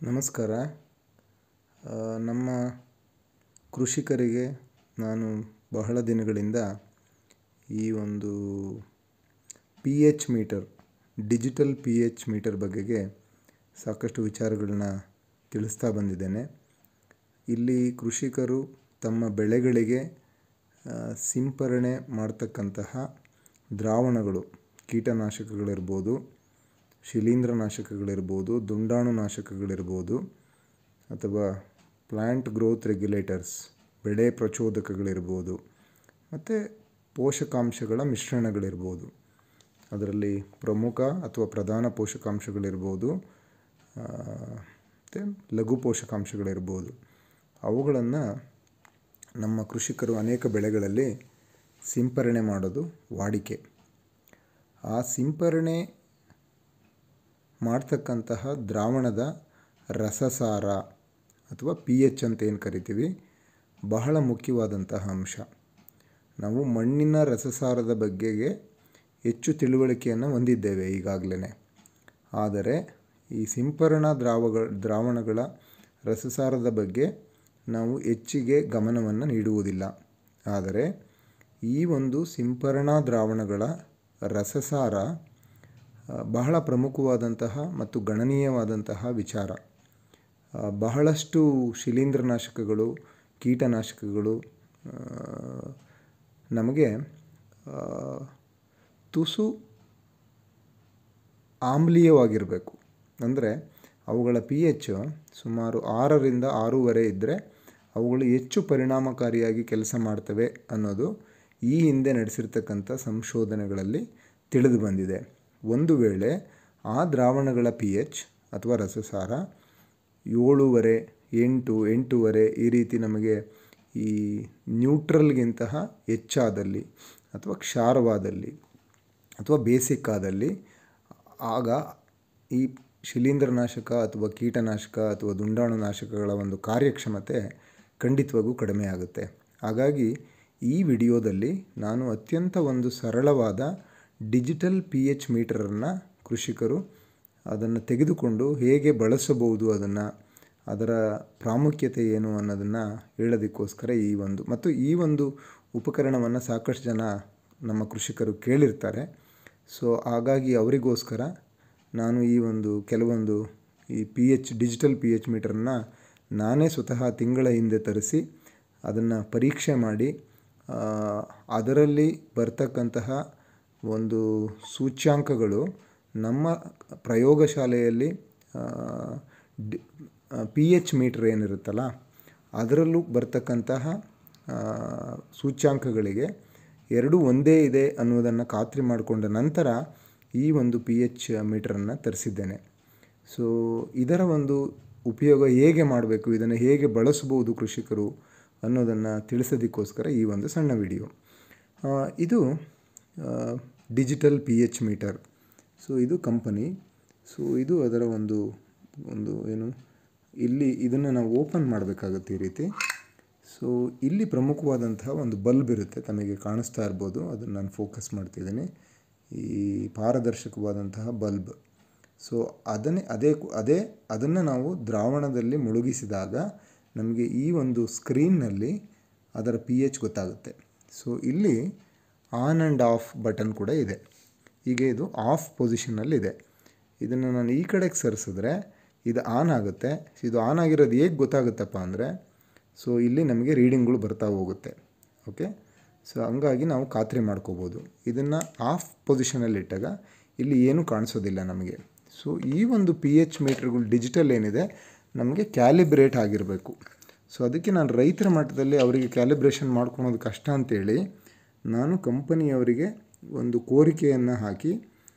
ನಮಸ್ಕಾರ. ನಮ್ಮ ಕೃಷಿಕರಿಗೆ ನಾನು ಬಹಳ ದಿನಗಳಿಂದ ಈ ಒಂದು pH meter, digital pH meter ಬಗೆಗೆ ಸಾಕಷ್ಟು ವಿಚಾರಗಳನ್ನ ತಿಳಿಸ್ತಾ ಬಂದಿದ್ದೇನೆ. ಇಲ್ಲಿ ಕೃಷಿಕರು ತಮ್ಮ ಬೆಳೆಗಳಿಗೆ ಸಿಂಪರಣೆ ಮಾಡ್ತಕ್ಕಂತಹ ದ್ರಾವಣಗಳು, ಕೀಟನಾಶಕಗಳಿರ್ಬೋದು, ಶಿಲೀಂಧ್ರನಾಶಕಗಳಿರ್ಬೋದು, ದುಂಡಾಣುನಾಶಕಗಳಿರ್ಬೋದು, ಅಥವಾ ಪ್ಲ್ಯಾಂಟ್ ಗ್ರೋತ್ ರೆಗ್ಯುಲೇಟರ್ಸ್, ಬೆಳೆ ಪ್ರಚೋದಕಗಳಿರ್ಬೋದು, ಮತ್ತು ಪೋಷಕಾಂಶಗಳ ಮಿಶ್ರಣಗಳಿರ್ಬೋದು. ಅದರಲ್ಲಿ ಪ್ರಮುಖ ಅಥವಾ ಪ್ರಧಾನ ಪೋಷಕಾಂಶಗಳಿರ್ಬೋದು, ಮತ್ತು ಲಘು ಪೋಷಕಾಂಶಗಳಿರ್ಬೋದು. ಅವುಗಳನ್ನು ನಮ್ಮ ಕೃಷಿಕರು ಅನೇಕ ಬೆಳೆಗಳಲ್ಲಿ ಸಿಂಪರಣೆ ಮಾಡೋದು ವಾಡಿಕೆ. ಆ ಸಿಂಪರಣೆ ಮಾಡ್ತಕ್ಕಂತಹ ದ್ರಾವಣದ ರಸಸಾರ ಅಥವಾ pH ಅಂತ ಏನು ಕರಿತೀವಿ, ಬಹಳ ಮುಖ್ಯವಾದಂತಹ ಅಂಶ. ನಾವು ಮಣ್ಣಿನ ರಸಸಾರದ ಬಗ್ಗೆಗೆ ಹೆಚ್ಚು ತಿಳುವಳಿಕೆಯನ್ನು ಹೊಂದಿದ್ದೇವೆ ಈಗಾಗಲೇ. ಆದರೆ ಈ ಸಿಂಪರಣಾ ದ್ರಾವಣಗಳ ರಸಸಾರದ ಬಗ್ಗೆ ನಾವು ಹೆಚ್ಚಿಗೆ ಗಮನವನ್ನು ನೀಡುವುದಿಲ್ಲ. ಆದರೆ ಈ ಒಂದು ಸಿಂಪರಣಾ ದ್ರಾವಣಗಳ ರಸಸಾರ ಬಹಳ ಪ್ರಮುಖವಾದಂತಹ ಮತ್ತು ಗಣನೀಯವಾದಂತಹ ವಿಚಾರ. ಬಹಳಷ್ಟು ಶಿಲೀಂಧ್ರನಾಶಕಗಳು, ಕೀಟನಾಶಕಗಳು ನಮಗೆ ತುಸು ಆಮ್ಲೀಯವಾಗಿರಬೇಕು. ಅಂದರೆ ಅವುಗಳ pH ಸುಮಾರು 6ರಿಂದ 6.5 ಇದ್ದರೆ ಅವುಗಳು ಹೆಚ್ಚು ಪರಿಣಾಮಕಾರಿಯಾಗಿ ಕೆಲಸ ಮಾಡ್ತವೆ ಅನ್ನೋದು ಈ ಹಿಂದೆ ನಡೆಸಿರ್ತಕ್ಕಂಥ ಸಂಶೋಧನೆಗಳಲ್ಲಿ ತಿಳಿದು ಬಂದಿದೆ. ಒಂದು ವೇಳೆ ಆ ದ್ರಾವಣಗಳ pH ಅಥವಾ ರಸಸಾರ 7.5, 8, 8.5 ಈ ರೀತಿ ನಮಗೆ ಈ ನ್ಯೂಟ್ರಲ್ಗಿಂತಹ ಹೆಚ್ಚಾದಲ್ಲಿ, ಅಥವಾ ಕ್ಷಾರವಾದಲ್ಲಿ, ಅಥವಾ ಬೇಸಿಕ್ ಆದಲ್ಲಿ, ಆಗ ಈ ಶಿಲೀಂಧ್ರನಾಶಕ ಅಥವಾ ಕೀಟನಾಶಕ ಅಥವಾ ದುಂಡಾಣುನಾಶಕಗಳ ಒಂದು ಕಾರ್ಯಕ್ಷಮತೆ ಖಂಡಿತವಾಗೂ ಕಡಿಮೆ ಆಗುತ್ತೆ. ಹಾಗಾಗಿ ಈ ವಿಡಿಯೋದಲ್ಲಿ ನಾನು ಅತ್ಯಂತ ಒಂದು ಸರಳವಾದ ಡಿಜಿಟಲ್ pH ಮೀಟರನ್ನು ಕೃಷಿಕರು ಅದನ್ನು ತೆಗೆದುಕೊಂಡು ಹೇಗೆ ಬಳಸಬಹುದು, ಅದರ ಪ್ರಾಮುಖ್ಯತೆ ಏನು ಅನ್ನೋದನ್ನು ಹೇಳೋದಕ್ಕೋಸ್ಕರ ಮತ್ತು ಈ ಒಂದು ಉಪಕರಣವನ್ನು ಸಾಕಷ್ಟು ಜನ ನಮ್ಮ ಕೃಷಿಕರು ಕೇಳಿರ್ತಾರೆ. ಸೊ ಹಾಗಾಗಿ ಅವರಿಗೋಸ್ಕರ ನಾನು ಕೆಲವೊಂದು ಡಿಜಿಟಲ್ pH ಮೀಟರನ್ನು ನಾನೇ ಸ್ವತಃ ತಿಂಗಳ ಹಿಂದೆ ತರಿಸಿ ಅದನ್ನು ಪರೀಕ್ಷೆ ಮಾಡಿ ಅದರಲ್ಲಿ ಬರ್ತಕ್ಕಂತಹ ಒಂದು ಸೂಚ್ಯಾಂಕಗಳು ನಮ್ಮ ಪ್ರಯೋಗಶಾಲೆಯಲ್ಲಿ pH ಮೀಟರ್ ಏನಿರುತ್ತಲ್ಲ ಅದರಲ್ಲೂ ಬರ್ತಕ್ಕಂತಹ ಸೂಚ್ಯಾಂಕಗಳಿಗೆ ಎರಡೂ ಒಂದೇ ಇದೆ ಅನ್ನೋದನ್ನು ಖಾತ್ರಿ ಮಾಡಿಕೊಂಡ ನಂತರ ಈ ಒಂದು pH ಮೀಟರನ್ನು ತರಿಸಿದ್ದೇನೆ. ಸೊ ಇದರ ಒಂದು ಉಪಯೋಗ ಹೇಗೆ ಮಾಡಬೇಕು, ಇದನ್ನು ಹೇಗೆ ಬಳಸ್ಬೋದು ಕೃಷಿಕರು ಅನ್ನೋದನ್ನು ತಿಳಿಸೋದಕ್ಕೋಸ್ಕರ ಈ ಒಂದು ಸಣ್ಣ ವಿಡಿಯೋ. ಇದು ಡಿಜಿಟಲ್ pH ಮೀಟರ್. ಸೊ ಇದು ಕಂಪನಿ. ಸೊ ಇದು ಅದರ ಒಂದು ಏನು, ಇಲ್ಲಿ ಇದನ್ನು ನಾವು ಓಪನ್ ಮಾಡಬೇಕಾಗುತ್ತೆ ಈ ರೀತಿ. ಸೊ ಇಲ್ಲಿ ಪ್ರಮುಖವಾದಂತಹ ಒಂದು ಬಲ್ಬ್ ಇರುತ್ತೆ, ತಮಗೆ ಕಾಣಿಸ್ತಾ ಇರ್ಬೋದು, ಅದನ್ನು ನಾನು ಫೋಕಸ್ ಮಾಡ್ತಿದ್ದೀನಿ. ಈ ಪಾರದರ್ಶಕವಾದಂತಹ ಬಲ್ಬ್. ಸೊ ಅದನ್ನು ನಾವು ದ್ರಾವಣದಲ್ಲಿ ಮುಳುಗಿಸಿದಾಗ ನಮಗೆ ಈ ಒಂದು ಸ್ಕ್ರೀನ್ನಲ್ಲಿ ಅದರ pH ಗೊತ್ತಾಗುತ್ತೆ. ಸೊ ಇಲ್ಲಿ ಆನ್ ಆ್ಯಂಡ್ ಆಫ್ ಬಟನ್ ಕೂಡ ಇದೆ. ಈಗ ಇದು ಆಫ್ ಪೊಸಿಷನ್ನಲ್ಲಿದೆ. ಇದನ್ನು ನಾನು ಈ ಕಡೆಗೆ ಸರಿಸಿದ್ರೆ ಇದು ಆನ್ ಆಗುತ್ತೆ. ಇದು ಆನ್ ಆಗಿರೋದು ಹೇಗೆ ಗೊತ್ತಾಗುತ್ತಪ್ಪ ಅಂದರೆ, ಸೊ ಇಲ್ಲಿ ನಮಗೆ ರೀಡಿಂಗ್ಗಳು ಬರ್ತಾ ಹೋಗುತ್ತೆ. ಓಕೆ. ಸೊ ಹಂಗಾಗಿ ನಾವು ಖಾತ್ರಿ ಮಾಡ್ಕೋಬೋದು. ಇದನ್ನು ಆಫ್ ಪೊಸಿಷನಲ್ಲಿಟ್ಟಾಗ ಇಲ್ಲಿ ಏನೂ ಕಾಣಿಸೋದಿಲ್ಲ ನಮಗೆ. ಸೊ ಈ ಒಂದು pH ಮೀಟರ್ಗಳು ಡಿಜಿಟಲ್ ಏನಿದೆ ನಮಗೆ ಕ್ಯಾಲಿಬ್ರೇಟ್ ಆಗಿರಬೇಕು. ಸೊ ಅದಕ್ಕೆ ನಾನು ರೈತರ ಮಟ್ಟದಲ್ಲಿ ಅವರಿಗೆ ಕ್ಯಾಲಿಬ್ರೇಷನ್ ಮಾಡ್ಕೊಳೋದು ಕಷ್ಟ ಅಂತೇಳಿ ನಾನು ಕಂಪನಿಯವರಿಗೆ ಒಂದು ಕೋರಿಕೆಯನ್ನು ಹಾಕಿ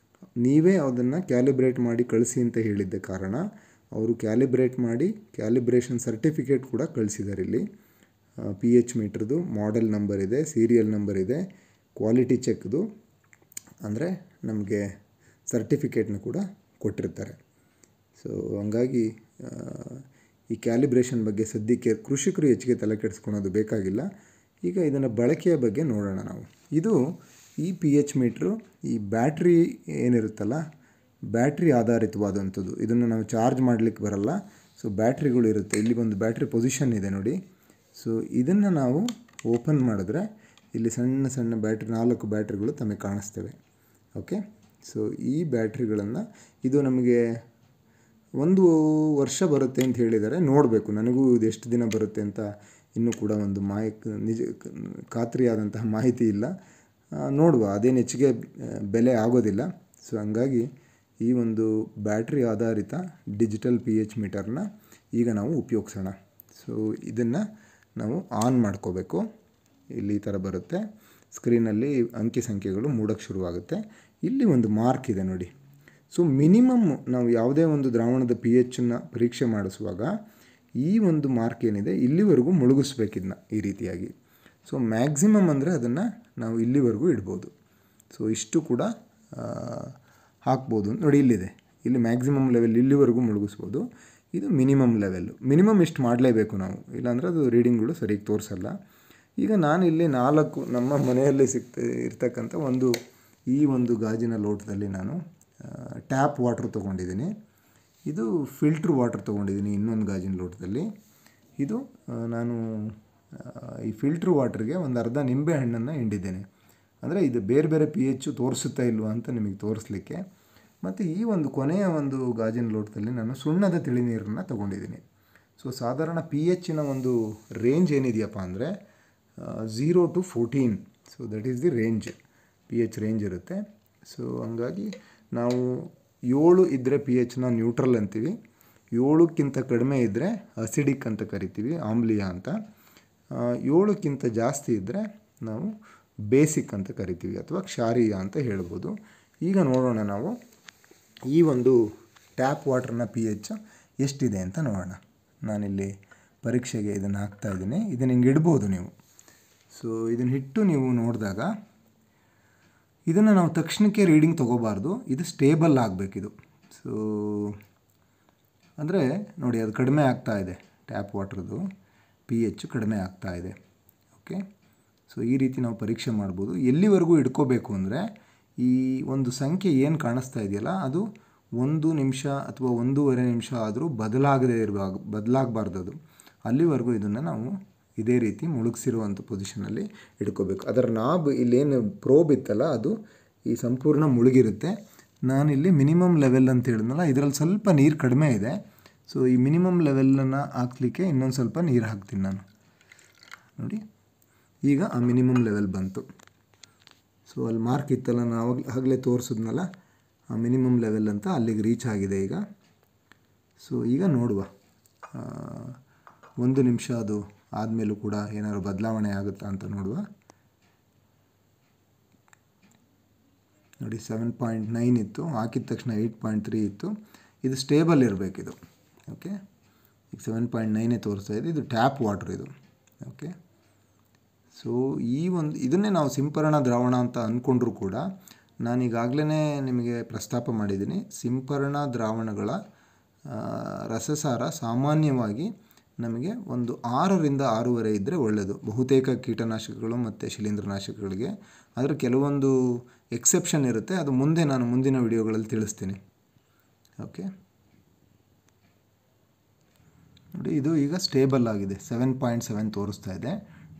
ನೀವೇ ಅದನ್ನು ಕ್ಯಾಲಿಬ್ರೇಟ್ ಮಾಡಿ ಕಳಿಸಿ ಅಂತ ಹೇಳಿದ್ದ ಕಾರಣ ಅವರು ಕ್ಯಾಲಿಬ್ರೇಟ್ ಮಾಡಿ ಕ್ಯಾಲಿಬ್ರೇಷನ್ ಸರ್ಟಿಫಿಕೇಟ್ ಕೂಡ ಕಳಿಸಿದ್ದಾರೆ. ಇಲ್ಲಿ pH ಮೀಟ್ರದ್ದು ಮಾಡೆಲ್ ನಂಬರ್ ಇದೆ, ಸೀರಿಯಲ್ ನಂಬರ್ ಇದೆ, ಕ್ವಾಲಿಟಿ ಚೆಕ್ದು ಅಂದರೆ ನಮಗೆ ಸರ್ಟಿಫಿಕೇಟ್ನ ಕೂಡ ಕೊಟ್ಟಿರ್ತಾರೆ. ಸೊ ಹಂಗಾಗಿ ಈ ಕ್ಯಾಲಿಬ್ರೇಷನ್ ಬಗ್ಗೆ ಸದ್ಯಕ್ಕೆ ಕೃಷಿಕರು ಹೆಚ್ಚಿಗೆ ತಲೆ ಕೆಡಿಸ್ಕೊಳೋದು ಬೇಕಾಗಿಲ್ಲ. ಈಗ ಇದನ್ನು ಬಳಕೆಯ ಬಗ್ಗೆ ನೋಡೋಣ ನಾವು. ಇದು ಈ pH ಮೀಟ್ರು ಈ ಬ್ಯಾಟ್ರಿ ಏನಿರುತ್ತಲ್ಲ, ಬ್ಯಾಟ್ರಿ ಆಧಾರಿತವಾದಂಥದ್ದು. ಇದನ್ನು ನಾವು ಚಾರ್ಜ್ ಮಾಡಲಿಕ್ಕೆ ಬರಲ್ಲ. ಸೊ ಬ್ಯಾಟ್ರಿಗಳು ಇರುತ್ತೆ. ಇಲ್ಲಿ ಒಂದು ಬ್ಯಾಟ್ರಿ ಪೊಸಿಷನ್ ಇದೆ ನೋಡಿ. ಸೊ ಇದನ್ನು ನಾವು ಓಪನ್ ಮಾಡಿದ್ರೆ ಇಲ್ಲಿ ಸಣ್ಣ ಸಣ್ಣ ಬ್ಯಾಟ್ರಿ 4 ಬ್ಯಾಟ್ರಿಗಳು ತಮಗೆ ಕಾಣಿಸ್ತವೆ. ಓಕೆ, ಸೊ ಈ ಬ್ಯಾಟ್ರಿಗಳನ್ನು ಇದು ನಮಗೆ 1 ವರ್ಷ ಬರುತ್ತೆ ಅಂತ ಹೇಳಿದ್ದಾರೆ. ನೋಡಬೇಕು, ನನಗೂ ಇದು ಎಷ್ಟು ದಿನ ಬರುತ್ತೆ ಅಂತ ಇನ್ನೂ ಕೂಡ ಒಂದು ಖಾತ್ರಿಯಾದಂತಹ ಮಾಹಿತಿ ಇಲ್ಲ. ನೋಡುವ, ಅದೇನು ಹೆಚ್ಚಿಗೆ ಬೆಲೆ ಆಗೋದಿಲ್ಲ. ಸೊ ಹಂಗಾಗಿ ಈ ಒಂದು ಬ್ಯಾಟ್ರಿ ಆಧಾರಿತ ಡಿಜಿಟಲ್ pH ಮೀಟರ್ನ ಈಗ ನಾವು ಉಪಯೋಗಿಸೋಣ. ಸೊ ಇದನ್ನು ನಾವು ಆನ್ ಮಾಡ್ಕೋಬೇಕು. ಇಲ್ಲಿ ಈ ಥರ ಬರುತ್ತೆ, ಸ್ಕ್ರೀನಲ್ಲಿ ಅಂಕಿ ಸಂಖ್ಯೆಗಳು ಮೂಡೋಕ್ಕೆ ಶುರುವಾಗುತ್ತೆ. ಇಲ್ಲಿ ಒಂದು ಮಾರ್ಕ್ ಇದೆ ನೋಡಿ. ಸೊ ಮಿನಿಮಮ್ ನಾವು ಯಾವುದೇ ಒಂದು ದ್ರಾವಣದ pHನ ಪರೀಕ್ಷೆ ಮಾಡಿಸುವಾಗ ಈ ಒಂದು ಮಾರ್ಕ್ ಏನಿದೆ ಇಲ್ಲಿವರೆಗೂ ಮುಳುಗಿಸ್ಬೇಕಿದ್ನ ಈ ರೀತಿಯಾಗಿ. ಸೊ ಮ್ಯಾಕ್ಸಿಮಮ್ ಅಂದರೆ ಅದನ್ನು ನಾವು ಇಲ್ಲಿವರೆಗೂ ಇಡ್ಬೋದು. ಸೊ ಇಷ್ಟು ಕೂಡ ಹಾಕ್ಬೋದು ನೋಡಿ. ಇಲ್ಲಿದೆ, ಇಲ್ಲಿ ಮ್ಯಾಕ್ಸಿಮಮ್ ಲೆವೆಲ್ ಇಲ್ಲಿವರೆಗೂ ಮುಳುಗಿಸ್ಬೋದು. ಇದು ಮಿನಿಮಮ್ ಲೆವೆಲ್ಲು. ಮಿನಿಮಮ್ ಇಷ್ಟು ಮಾಡಲೇಬೇಕು ನಾವು, ಇಲ್ಲಾಂದರೆ ಅದು ರೀಡಿಂಗ್ಗಳು ಸರಿಯಾಗಿ ತೋರಿಸಲ್ಲ. ಈಗ ನಾನಿಲ್ಲಿ 4 ನಮ್ಮ ಮನೆಯಲ್ಲಿ ಇರ್ತಕ್ಕಂಥ ಈ ಒಂದು ಗಾಜಿನ ಲೋಟದಲ್ಲಿ ನಾನು ಟ್ಯಾಪ್ ವಾಟ್ರ್ ತೊಗೊಂಡಿದ್ದೀನಿ. ಇದು ಫಿಲ್ಟ್ರ್ ವಾಟ್ರ್ ತೊಗೊಂಡಿದ್ದೀನಿ ಇನ್ನೊಂದು ಗಾಜಿನ ಲೋಟದಲ್ಲಿ. ಇದು ನಾನು ಈ ಫಿಲ್ಟ್ರ್ ವಾಟ್ರಿಗೆ ಒಂದು ಅರ್ಧ ನಿಂಬೆ ಹಣ್ಣನ್ನು ಹಿಂಡಿದ್ದೇನೆ. ಅಂದರೆ ಇದು ಬೇರೆ ಬೇರೆ pH ತೋರಿಸುತ್ತಾ ಇಲ್ವಾ ಅಂತ ನಿಮಗೆ ತೋರಿಸ್ಲಿಕ್ಕೆ. ಮತ್ತು ಈ ಒಂದು ಕೊನೆಯ ಒಂದು ಗಾಜಿನ ಲೋಟದಲ್ಲಿ ನಾನು ಸುಣ್ಣದ ತಿಳಿ ನೀರನ್ನು ತೊಗೊಂಡಿದ್ದೀನಿ. ಸೊ ಸಾಧಾರಣ pHನ ಒಂದು ರೇಂಜ್ ಏನಿದೆಯಪ್ಪ ಅಂದರೆ 0 to 14. So that is the range, pH range ಇರುತ್ತೆ. ಸೊ ಹಂಗಾಗಿ ನಾವು 7 ಇದ್ದರೆ pHನ ನ್ಯೂಟ್ರಲ್ ಅಂತೀವಿ. 7ಕ್ಕಿಂತ ಕಡಿಮೆ ಇದ್ದರೆ ಅಸಿಡಿಕ್ ಅಂತ ಕರಿತೀವಿ, ಆಮ್ಲೀಯ ಅಂತ. 7ಕ್ಕಿಂತ ಜಾಸ್ತಿ ಇದ್ದರೆ ನಾವು ಬೇಸಿಕ್ ಅಂತ ಕರಿತೀವಿ ಅಥವಾ ಕ್ಷಾರೀಯ ಅಂತ ಹೇಳ್ಬೋದು. ಈಗ ನೋಡೋಣ ನಾವು ಈ ಒಂದು ಟ್ಯಾಪ್ ವಾಟ್ರನ್ನ pH ಎಷ್ಟಿದೆ ಅಂತ ನೋಡೋಣ. ನಾನಿಲ್ಲಿ ಪರೀಕ್ಷೆಗೆ ಇದನ್ನು ಹಾಕ್ತಾಯಿದ್ದೀನಿ. ಇದನ್ನು ಹಿಂಗೆ ಇಡ್ಬೋದು ನೀವು. ಸೊ ಇದನ್ನು ಇಟ್ಟು ನೀವು ನೋಡಿದಾಗ ಇದನ್ನು ನಾವು ತಕ್ಷಣಕ್ಕೆ ರೀಡಿಂಗ್ ತೊಗೋಬಾರ್ದು, ಇದು ಸ್ಟೇಬಲ್ ಆಗಬೇಕಿದು. ಸೊ ಅಂದರೆ ನೋಡಿ, ಅದು ಕಡಿಮೆ ಆಗ್ತಾ ಇದೆ, ಟ್ಯಾಪ್ ವಾಟ್ರದ್ದು pH ಕಡಿಮೆ ಆಗ್ತಾ ಇದೆ. ಓಕೆ, ಸೊ ಈ ರೀತಿ ನಾವು ಪರೀಕ್ಷೆ ಮಾಡ್ಬೋದು. ಎಲ್ಲಿವರೆಗೂ ಇಟ್ಕೋಬೇಕು ಅಂದರೆ ಈ ಒಂದು ಸಂಖ್ಯೆ ಏನು ಕಾಣಿಸ್ತಾ ಇದೆಯಲ್ಲ ಅದು 1 ನಿಮಿಷ ಅಥವಾ 1.5 ನಿಮಿಷ ಆದರೂ ಬದಲಾಗಬಾರ್ದು. ಅದು ಅಲ್ಲಿವರೆಗೂ ಇದನ್ನು ನಾವು ಇದೇ ರೀತಿ ಮುಳುಗಿಸಿರುವಂಥ ಪೊಸಿಷನಲ್ಲಿ ಇಟ್ಕೋಬೇಕು. ಅದರ ನಾಬ್ ಇಲ್ಲೇನು ಪ್ರೋಬ್ ಇತ್ತಲ್ಲ ಅದು ಈ ಸಂಪೂರ್ಣ ಮುಳುಗಿರುತ್ತೆ. ನಾನಿಲ್ಲಿ ಮಿನಿಮಮ್ ಲೆವೆಲ್ ಅಂತ ಹೇಳಿದ್ನಲ್ಲ, ಇದರಲ್ಲಿ ಸ್ವಲ್ಪ ನೀರು ಕಡಿಮೆ ಇದೆ. ಸೊ ಈ ಮಿನಿಮಮ್ ಲೆವೆಲನ್ನು ಹಾಕ್ಲಿಕ್ಕೆ ಇನ್ನೊಂದು ಸ್ವಲ್ಪ ನೀರು ಹಾಕ್ತೀನಿ ನಾನು ನೋಡಿ. ಈಗ ಆ ಮಿನಿಮಮ್ ಲೆವೆಲ್ ಬಂತು. ಸೊ ಅಲ್ಲಿ ಮಾರ್ಕ್ ಇತ್ತಲ್ಲ, ನಾವು ಆಗಲೇ ತೋರಿಸಿದ್ನಲ್ಲ, ಆ ಮಿನಿಮಮ್ ಲೆವೆಲ್ ಅಂತ ಅಲ್ಲಿಗೆ ರೀಚ್ ಆಗಿದೆ ಈಗ. ಸೊ ಈಗ ನೋಡುವ, 1 ನಿಮಿಷ ಅದು ಆದಮೇಲೂ ಕೂಡ ಏನಾದ್ರು ಬದಲಾವಣೆ ಆಗುತ್ತಾ ಅಂತ ನೋಡುವ. ನೋಡಿ 7.9 ಇತ್ತು, ಹಾಕಿದ ತಕ್ಷಣ 8.3 ಇತ್ತು. ಇದು ಸ್ಟೇಬಲ್ ಇರಬೇಕಿದು. ಓಕೆ, ಈಗ 7.9 ತೋರಿಸ್ತಾ ಇದೆ. ಇದು ಟ್ಯಾಪ್ ವಾಟ್ರ್ ಇದು. ಓಕೆ, ಸೊ ಇದನ್ನೇ ನಾವು ಸಿಂಪರಣಾ ದ್ರಾವಣ ಅಂತ ಅಂದ್ಕೊಂಡ್ರೂ ಕೂಡ ನಾನೀಗಾಗಲೇ ನಿಮಗೆ ಪ್ರಸ್ತಾಪ ಮಾಡಿದ್ದೀನಿ. ಸಿಂಪರಣಾ ದ್ರಾವಣಗಳ ರಸಸಾರ ಸಾಮಾನ್ಯವಾಗಿ ನಮಗೆ ಒಂದು 6ರಿಂದ 6.5 ಇದ್ದರೆ ಒಳ್ಳೆಯದು ಬಹುತೇಕ ಕೀಟನಾಶಕಗಳು ಮತ್ತು ಶಿಲೀಂಧ್ರನಾಶಕಗಳಿಗೆ. ಆದರೆ ಕೆಲವೊಂದು ಎಕ್ಸೆಪ್ಷನ್ ಇರುತ್ತೆ, ಅದು ನಾನು ಮುಂದಿನ ವಿಡಿಯೋಗಳಲ್ಲಿ ತಿಳಿಸ್ತೀನಿ. ಓಕೆ ನೋಡಿ, ಇದು ಈಗ ಸ್ಟೇಬಲ್ ಆಗಿದೆ, 7.7 ತೋರಿಸ್ತಾ ಇದೆ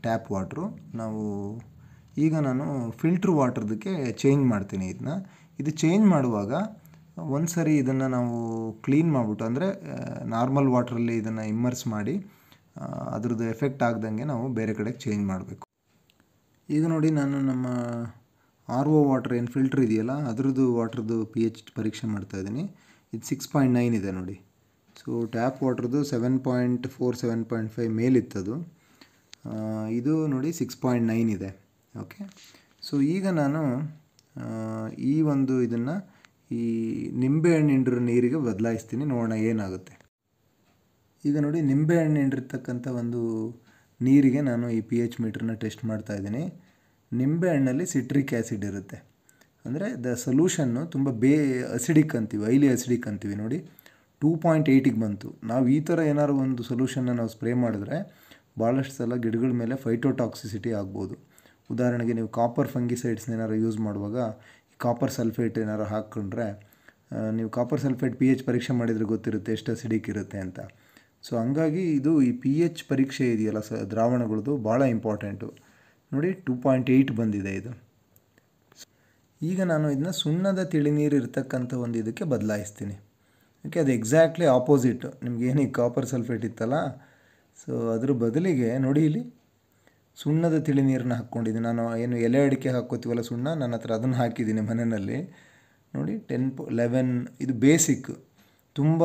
ಟ್ಯಾಪ್ ವಾಟ್ರು. ನಾನು ಫಿಲ್ಟ್ರ್ ವಾಟ್ರದಕ್ಕೆ ಚೇಂಜ್ ಮಾಡ್ತೀನಿ ಇದನ್ನ. ಇದು ಚೇಂಜ್ ಮಾಡುವಾಗ ಒಂದು ಸರಿ ಇದನ್ನು ನಾವು ಕ್ಲೀನ್ ಮಾಡಿಬಿಟ್ಟು, ಅಂದರೆ ನಾರ್ಮಲ್ ವಾಟ್ರಲ್ಲಿ ಇದನ್ನು ಇಮ್ಮರ್ಸ್ ಮಾಡಿ ಅದ್ರದ್ದು ಎಫೆಕ್ಟ್ ಆಗ್ದಂಗೆ ನಾವು ಬೇರೆ ಕಡೆಗೆ ಚೇಂಜ್ ಮಾಡಬೇಕು. ಈಗ ನೋಡಿ, ನಾನು ನಮ್ಮ RO ವಾಟ್ರ್ ಏನು ಫಿಲ್ಟ್ರ್ ಇದೆಯಲ್ಲ ಅದರದ್ದು ವಾಟ್ರದ್ದು pH ಪರೀಕ್ಷೆ ಮಾಡ್ತಾಯಿದ್ದೀನಿ. ಇದು 6.9 ಇದೆ ನೋಡಿ. ಸೊ ಟ್ಯಾಪ್ ವಾಟ್ರದ್ದು 7.4 7.5 ಮೇಲಿತ್ತದು. ಇದು ನೋಡಿ 6.9 ಇದೆ. ಓಕೆ, ಸೊ ಈಗ ನಾನು ಇದನ್ನು ಈ ನಿಂಬೆಹಣ್ಣು ಹಿಂಡಿರೋ ನೀರಿಗೆ ಬದಲಾಯಿಸ್ತೀನಿ, ನೋಡೋಣ ಏನಾಗುತ್ತೆ. ಈಗ ನೋಡಿ, ನಿಂಬೆಹಣ್ಣು ಹಿಂಡಿರ್ತಕ್ಕಂಥ ಒಂದು ನೀರಿಗೆ ನಾನು ಈ pH ಮೀಟ್ರನ್ನ ಟೆಸ್ಟ್ ಮಾಡ್ತಾಯಿದ್ದೀನಿ. ನಿಂಬೆಹಣ್ಣಲ್ಲಿ ಸಿಟ್ರಿಕ್ ಆ್ಯಸಿಡ್ ಇರುತ್ತೆ, ಅಂದರೆ ದ ಸೊಲ್ಯೂಷನ್ನು ತುಂಬ ಅಸಿಡಿಕ್ ಅಂತೀವಿ, ಹೈಲಿ ಅಸಿಡಿಕ್ ಅಂತೀವಿ ನೋಡಿ. 2.8ಗೆ ಬಂತು. ನಾವು ಈ ಥರ ಏನಾದ್ರು ಒಂದು ಸೊಲ್ಯೂಷನ್ನ ನಾವು ಸ್ಪ್ರೇ ಮಾಡಿದ್ರೆ ಭಾಳಷ್ಟು ಸಲ ಗಿಡಗಳ ಮೇಲೆ ಫೈಟೋಟಾಕ್ಸಿಸಿಟಿ ಆಗ್ಬೋದು. ಉದಾಹರಣೆಗೆ ನೀವು ಕಾಪರ್ ಫಂಗಿಸೈಡ್ಸ್ನ ಏನಾದ್ರು ಯೂಸ್ ಮಾಡುವಾಗ ಕಾಪರ್ ಸಲ್ಫೇಟ್ ಏನಾದ್ರು ಹಾಕ್ಕೊಂಡ್ರೆ, ನೀವು ಕಾಪರ್ ಸಲ್ಫೇಟ್ pH ಪರೀಕ್ಷೆ ಮಾಡಿದರೆ ಗೊತ್ತಿರುತ್ತೆ ಎಷ್ಟು ಅಸಿಡಿಕ್ ಇರುತ್ತೆ ಅಂತ. ಸೊ ಹಂಗಾಗಿ ಇದು ಈ ಪಿ ಎಚ್ ಪರೀಕ್ಷೆ ಇದೆಯಲ್ಲ ದ್ರಾವಣಗಳದ್ದು ಭಾಳ ಇಂಪಾರ್ಟೆಂಟು. ನೋಡಿ 2.8 ಬಂದಿದೆ ಇದು. ಈಗ ನಾನು ಇದನ್ನ ಸುಣ್ಣದ ತಿಳಿನೀರು ಇರ್ತಕ್ಕಂಥ ಒಂದು ಇದಕ್ಕೆ ಬದಲಾಯಿಸ್ತೀನಿ. ಓಕೆ, ಅದು ಎಕ್ಸಾಕ್ಟ್ಲಿ ಆಪೋಸಿಟ್. ನಿಮಗೇನು ಈ ಕಾಪರ್ ಸಲ್ಫೇಟ್ ಇತ್ತಲ್ಲ, ಸೊ ಅದ್ರ ಬದಲಿಗೆ ನೋಡಿ ಇಲ್ಲಿ ಸುಣ್ಣದ ತಿಳಿನೀರನ್ನ ಹಾಕ್ಕೊಂಡಿದ್ದೀನಿ. ನಾನು ಏನು ಎಲೆ ಅಡಿಕೆ ಹಾಕ್ಕೋತೀವಲ್ಲ ಸುಣ್ಣ, ನನ್ನ ಹತ್ರ ಅದನ್ನು ಹಾಕಿದ್ದೀನಿ ಮನೆಯಲ್ಲಿ. ನೋಡಿ 10-11 ಇದು ಬೇಸಿಕ್. ತುಂಬ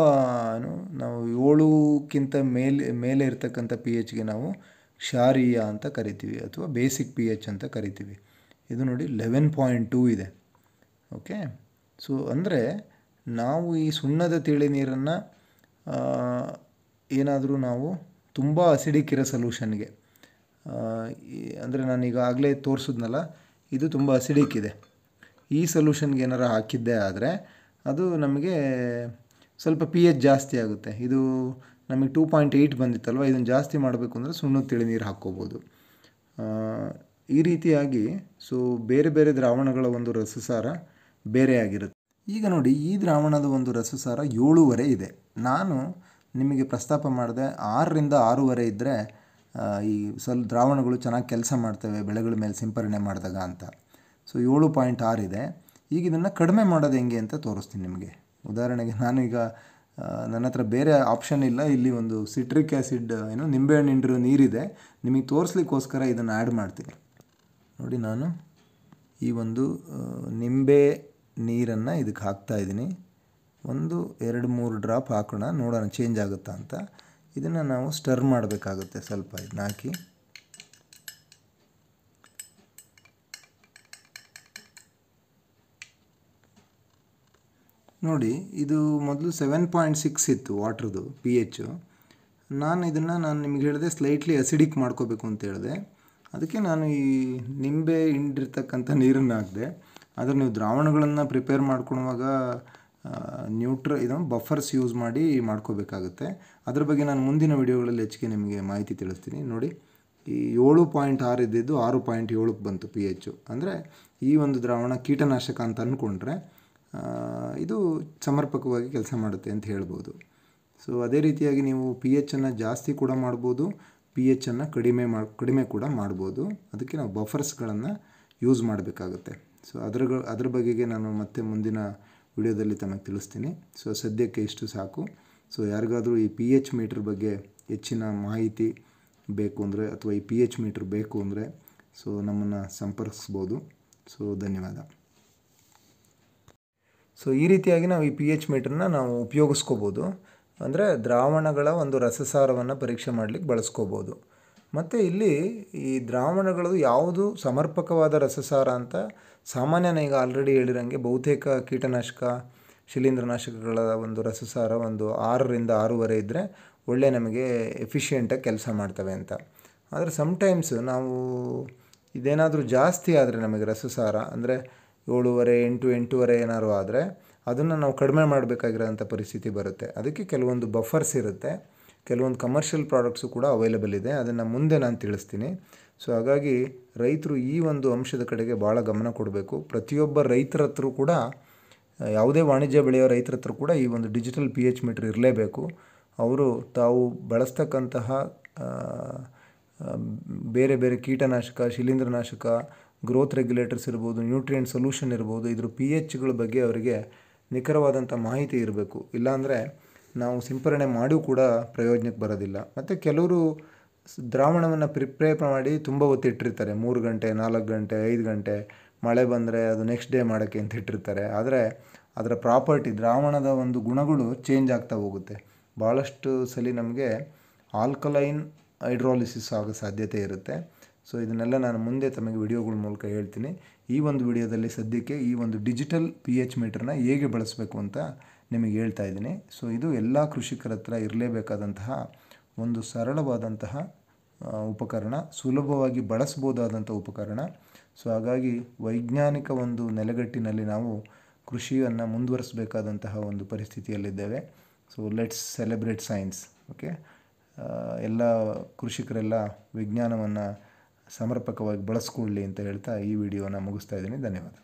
ನಾವು 7ಕ್ಕಿಂತ ಮೇಲೆ ಇರ್ತಕ್ಕಂಥ ಪಿ ಎಚ್ಗೆ ನಾವು ಕ್ಷಾರೀಯ ಅಂತ ಕರಿತೀವಿ, ಅಥವಾ ಬೇಸಿಕ್ ಪಿ ಎಚ್ ಅಂತ ಕರಿತೀವಿ. ಇದು ನೋಡಿ 11.2 ಇದೆ. ಓಕೆ, ಸೊ ಅಂದರೆ ನಾವು ಈ ಸುಣ್ಣದ ತಿಳಿ ನೀರನ್ನು ಏನಾದರೂ ನಾವು ತುಂಬ ಅಸಿಡಿಕ್ ಇರೋ ಸೊಲ್ಯೂಷನ್ಗೆ, ಅಂದರೆ ನಾನು ಈಗಾಗಲೇ ತೋರಿಸಿದ್ನಲ್ಲ, ಇದು ತುಂಬ ಅಸಿಡಿಕ್ ಇದೆ, ಈ ಸೊಲ್ಯೂಷನ್ಗೆ ಏನಾರು ಹಾಕಿದ್ದೇ ಆದರೆ ಅದು ನಮಗೆ ಸ್ವಲ್ಪ ಪಿ ಎಚ್ ಜಾಸ್ತಿ ಆಗುತ್ತೆ. ಇದು ನಮಗೆ 2.8 ಬಂದಿತ್ತಲ್ವ, ಇದನ್ನು ಜಾಸ್ತಿ ಮಾಡಬೇಕು ಅಂದರೆ ಸುಣ್ಣದ ತಿಳಿ ನೀರು ಹಾಕ್ಕೋಬೋದು. ಈ ರೀತಿಯಾಗಿ ಸೊ ಬೇರೆ ಬೇರೆ ದ್ರಾವಣಗಳ ಒಂದು ರಸಸಾರ ಬೇರೆ ಆಗಿರುತ್ತೆ. ಈಗ ನೋಡಿ, ಈ ದ್ರಾವಣದ ಒಂದು ರಸಸಾರ 7.5 ಇದೆ. ನಾನು ನಿಮಗೆ ಪ್ರಸ್ತಾಪ ಮಾಡಿದೆ 6ರಿಂದ 6.5 ಇದ್ದರೆ ಈ ದ್ರಾವಣಗಳು ಚೆನ್ನಾಗಿ ಕೆಲಸ ಮಾಡ್ತವೆ ಬೆಳೆಗಳ ಮೇಲೆ ಸಿಂಪರಣೆ ಮಾಡಿದಾಗ ಅಂತ. ಸೊ 7.6 ಇದೆ. ಈಗ ಇದನ್ನು ಕಡಿಮೆ ಮಾಡೋದು ಹೆಂಗೆ ಅಂತ ತೋರಿಸ್ತೀನಿ ನಿಮಗೆ. ಉದಾಹರಣೆಗೆ ನಾನೀಗ ನನ್ನ ಹತ್ರ ಬೇರೆ ಆಪ್ಷನ್ ಇಲ್ಲ, ಇಲ್ಲಿ ಒಂದು ಸಿಟ್ರಿಕ್ ಆ್ಯಸಿಡ್ ನಿಂಬೆಹಣ್ಣು ಹಿಂಡಿರೋ ನೀರಿದೆ, ನಿಮಗೆ ತೋರಿಸ್ಲಿಕ್ಕೋಸ್ಕರ ಇದನ್ನು ಆ್ಯಡ್ ಮಾಡ್ತೀನಿ. ನೋಡಿ, ನಾನು ಈ ಒಂದು ನಿಂಬೆ ನೀರನ್ನು ಇದಕ್ಕೆ ಹಾಕ್ತಾಯಿದ್ದೀನಿ. 1-2-3 ಡ್ರಾಪ್ ಹಾಕೋಣ, ನೋಡೋಣ ಚೇಂಜ್ ಆಗುತ್ತಾ ಅಂತ. ಇದನ್ನು ನಾವು ಸ್ಟರ್ ಮಾಡಬೇಕಾಗುತ್ತೆ ಸ್ವಲ್ಪ. ಇದನ್ನ ಹಾಕಿ ನೋಡಿ, ಇದು ಮೊದಲು 7.6 ಇತ್ತು ವಾಟ್ರದ್ದು ಪಿ ಎಚ್ಚು. ನಾನು ನಿಮಗೆ ಹೇಳಿದೆ ಸ್ಲೈಟ್ಲಿ ಅಸಿಡಿಕ್ ಮಾಡ್ಕೋಬೇಕು ಅಂತ ಹೇಳಿದೆ. ಅದಕ್ಕೆ ನಾನು ಈ ನಿಂಬೆ ಹಿಂಡಿರ್ತಕ್ಕಂಥ ನೀರನ್ನು ಹಾಕಿದೆ. ಆದರೆ ನೀವು ದ್ರಾವಣಗಳನ್ನು ಪ್ರಿಪೇರ್ ಮಾಡ್ಕೊಳುವಾಗ ಇದನ್ನು ಬಫರ್ಸ್ ಯೂಸ್ ಮಾಡಿ ಮಾಡ್ಕೋಬೇಕಾಗುತ್ತೆ. ಅದ್ರ ಬಗ್ಗೆ ನಾನು ಮುಂದಿನ ವಿಡಿಯೋಗಳಲ್ಲಿ ಹೆಚ್ಚಿಗೆ ನಿಮಗೆ ಮಾಹಿತಿ ತಿಳಿಸ್ತೀನಿ. ನೋಡಿ, ಈ 7.6 ಇದ್ದಿದ್ದು 6.7ಕ್ಕೆ ಬಂತು ಪಿ ಎಚ್ಚು. ಅಂದರೆ ಈ ಒಂದು ದ್ರಾವಣ ಕೀಟನಾಶಕ ಅಂತ ಅಂದ್ಕೊಂಡ್ರೆ ಇದು ಸಮರ್ಪಕವಾಗಿ ಕೆಲಸ ಮಾಡುತ್ತೆ ಅಂತ ಹೇಳ್ಬೋದು. ಸೊ ಅದೇ ರೀತಿಯಾಗಿ ನೀವು ಪಿ ಎಚ್ಚನ್ನು ಜಾಸ್ತಿ ಕೂಡ ಮಾಡ್ಬೋದು, ಪಿ ಎಚ್ಚನ್ನು ಕಡಿಮೆ ಕೂಡ ಮಾಡ್ಬೋದು. ಅದಕ್ಕೆ ನಾವು ಬಫರ್ಸ್ಗಳನ್ನು ಯೂಸ್ ಮಾಡಬೇಕಾಗುತ್ತೆ. ಸೊ ಅದ್ರ ಬಗೆಗೆ ನಾನು ಮತ್ತೆ ಮುಂದಿನ ವಿಡಿಯೋದಲ್ಲಿ ತಮಗೆ ತಿಳಿಸ್ತೀನಿ. ಸೊ ಸದ್ಯಕ್ಕೆ ಇಷ್ಟು ಸಾಕು. ಸೊ ಯಾರಿಗಾದರೂ ಈ ಪಿ ಎಚ್ ಮೀಟ್ರ್ ಬಗ್ಗೆ ಹೆಚ್ಚಿನ ಮಾಹಿತಿ ಬೇಕು ಅಂದರೆ, ಅಥವಾ ಈ ಪಿ ಎಚ್ ಮೀಟ್ರ್ ಬೇಕು ಅಂದರೆ ಸೊ ನಮ್ಮನ್ನು ಸಂಪರ್ಕಿಸ್ಬೋದು. ಸೊ ಧನ್ಯವಾದ. ಸೊ ಈ ರೀತಿಯಾಗಿ ನಾವು ಈ ಪಿ ಎಚ್ ಮೀಟ್ರನ್ನ ನಾವು ಉಪಯೋಗಿಸ್ಕೋಬೋದು. ಅಂದರೆ ದ್ರಾವಣಗಳ ಒಂದು ರಸಸಾರವನ್ನು ಪರೀಕ್ಷೆ ಮಾಡಲಿಕ್ಕೆ ಬಳಸ್ಕೋಬೋದು. ಮತ್ತು ಇಲ್ಲಿ ಈ ದ್ರಾವಣಗಳು ಯಾವುದು ಸಮರ್ಪಕವಾದ ರಸಸಾರ ಅಂತ ಸಾಮಾನ್ಯನ ಈಗ ಆಲ್ರೆಡಿ ಹೇಳಿರಂಗೆ ಬಹುತೇಕ ಕೀಟನಾಶಕ ಶಿಲೀಂಧ್ರನಾಶಕಗಳ ಒಂದು ರಸಸಾರ 6ರಿಂದ 6.5 ಇದ್ದರೆ ಒಳ್ಳೆ ನಮಗೆ ಎಫಿಷಿಯೆಂಟಾಗಿ ಕೆಲಸ ಮಾಡ್ತವೆ ಅಂತ. ಆದರೆ ಸಮ್ಟೈಮ್ಸ್ ನಾವು ಇದೇನಾದರೂ ಜಾಸ್ತಿ ಆದರೆ ನಮಗೆ ರಸಸಾರ ಅಂದರೆ 7.5, 8, 8.5 ಏನಾದ್ರು ಆದರೆ ಅದನ್ನು ನಾವು ಕಡಿಮೆ ಮಾಡಬೇಕಾಗಿರೋಂಥ ಪರಿಸ್ಥಿತಿ ಬರುತ್ತೆ. ಅದಕ್ಕೆ ಕೆಲವೊಂದು ಬಫರ್ಸ್ ಇರುತ್ತೆ, ಕೆಲವೊಂದು ಕಮರ್ಷಿಯಲ್ ಪ್ರಾಡಕ್ಟ್ಸು ಕೂಡ ಅವೈಲೇಬಲ್ ಇದೆ. ಅದನ್ನು ಮುಂದೆ ನಾನು ತಿಳಿಸ್ತೀನಿ. ಸೊ ಹಾಗಾಗಿ ರೈತರು ಈ ಒಂದು ಅಂಶದ ಕಡೆಗೆ ಭಾಳ ಗಮನ ಕೊಡಬೇಕು. ಪ್ರತಿಯೊಬ್ಬ ರೈತರ ಹತ್ರ ಕೂಡ, ಯಾವುದೇ ವಾಣಿಜ್ಯ ಬೆಳೆಯೋ ರೈತರ ಹತ್ರ ಕೂಡ ಈ ಒಂದು ಡಿಜಿಟಲ್ ಪಿ ಎಚ್ ಮೀಟ್ರ್ ಇರಲೇಬೇಕು. ಅವರು ತಾವು ಬಳಸ್ತಕ್ಕಂತಹ ಬೇರೆ ಬೇರೆ ಕೀಟನಾಶಕ, ಶಿಲೀಂಧ್ರನಾಶಕ, ಗ್ರೋತ್ ರೆಗ್ಯುಲೇಟರ್ಸ್ ಇರ್ಬೋದು, ನ್ಯೂಟ್ರಿಯೆಂಟ್ ಸೊಲ್ಯೂಷನ್ ಇರ್ಬೋದು, ಇದ್ರ ಪಿ ಎಚ್ಗಳ ಬಗ್ಗೆ ಅವರಿಗೆ ನಿಖರವಾದಂಥ ಮಾಹಿತಿ ಇರಬೇಕು. ಇಲ್ಲಾಂದರೆ ನಾವು ಸಿಂಪರಣೆ ಮಾಡಿಯೂ ಕೂಡ ಪ್ರಯೋಜನಕ್ಕೆ ಬರೋದಿಲ್ಲ. ಮತ್ತು ಕೆಲವರು ದ್ರಾವಣವನ್ನು ಪ್ರಿಪೇರ್ ಮಾಡಿ ತುಂಬ ಹೊತ್ತು ಇಟ್ಟಿರ್ತಾರೆ, 3 ಗಂಟೆ, 4 ಗಂಟೆ, 5 ಗಂಟೆ, ಮಳೆ ಬಂದರೆ ಅದು ನೆಕ್ಸ್ಟ್ ಡೇ ಮಾಡೋಕ್ಕೆ ಅಂತ ಇಟ್ಟಿರ್ತಾರೆ. ಆದರೆ ಅದರ ಪ್ರಾಪರ್ಟಿ, ದ್ರಾವಣದ ಒಂದು ಗುಣಗಳು ಚೇಂಜ್ ಆಗ್ತಾ ಹೋಗುತ್ತೆ. ಭಾಳಷ್ಟು ಸಲ ನಮಗೆ ಆಲ್ಕಲೈನ್ ಹೈಡ್ರಾಲಿಸಿಸ್ ಆಗೋ ಸಾಧ್ಯತೆ ಇರುತ್ತೆ. ಸೊ ಇದನ್ನೆಲ್ಲ ನಾನು ಮುಂದೆ ತಮಗೆ ವಿಡಿಯೋಗಳ ಮೂಲಕ ಹೇಳ್ತೀನಿ. ಈ ಒಂದು ವಿಡಿಯೋದಲ್ಲಿ ಸದ್ಯಕ್ಕೆ ಈ ಒಂದು ಡಿಜಿಟಲ್ ಪಿ ಎಚ್ ಮೀಟ್ರನ್ನ ಹೇಗೆ ಬಳಸಬೇಕು ಅಂತ ನಿಮಗೆ ಹೇಳ್ತಾ ಇದ್ದೀನಿ. ಸೊ ಇದು ಎಲ್ಲ ಕೃಷಿಕರ ಹತ್ರ ಇರಲೇಬೇಕಾದಂತಹ ಒಂದು ಸರಳವಾದಂತಹ ಉಪಕರಣ, ಸುಲಭವಾಗಿ ಬಳಸ್ಬೋದಾದಂಥ ಉಪಕರಣ. ಸೊ ಹಾಗಾಗಿ ವೈಜ್ಞಾನಿಕ ಒಂದು ನೆಲೆಗಟ್ಟಿನಲ್ಲಿ ನಾವು ಕೃಷಿಯನ್ನು ಮುಂದುವರಿಸಬೇಕಾದಂತಹ ಒಂದು ಪರಿಸ್ಥಿತಿಯಲ್ಲಿದ್ದೇವೆ. So let's celebrate science. Okay, ಎಲ್ಲ ಕೃಷಿಕರೆಲ್ಲ ವಿಜ್ಞಾನವನ್ನು ಸಮರ್ಪಕವಾಗಿ ಬಳಸ್ಕೊಳ್ಳಿ ಅಂತ ಹೇಳ್ತಾ ಈ ವಿಡಿಯೋನ ಮುಗಿಸ್ತಾ ಇದ್ದೀನಿ. ಧನ್ಯವಾದ.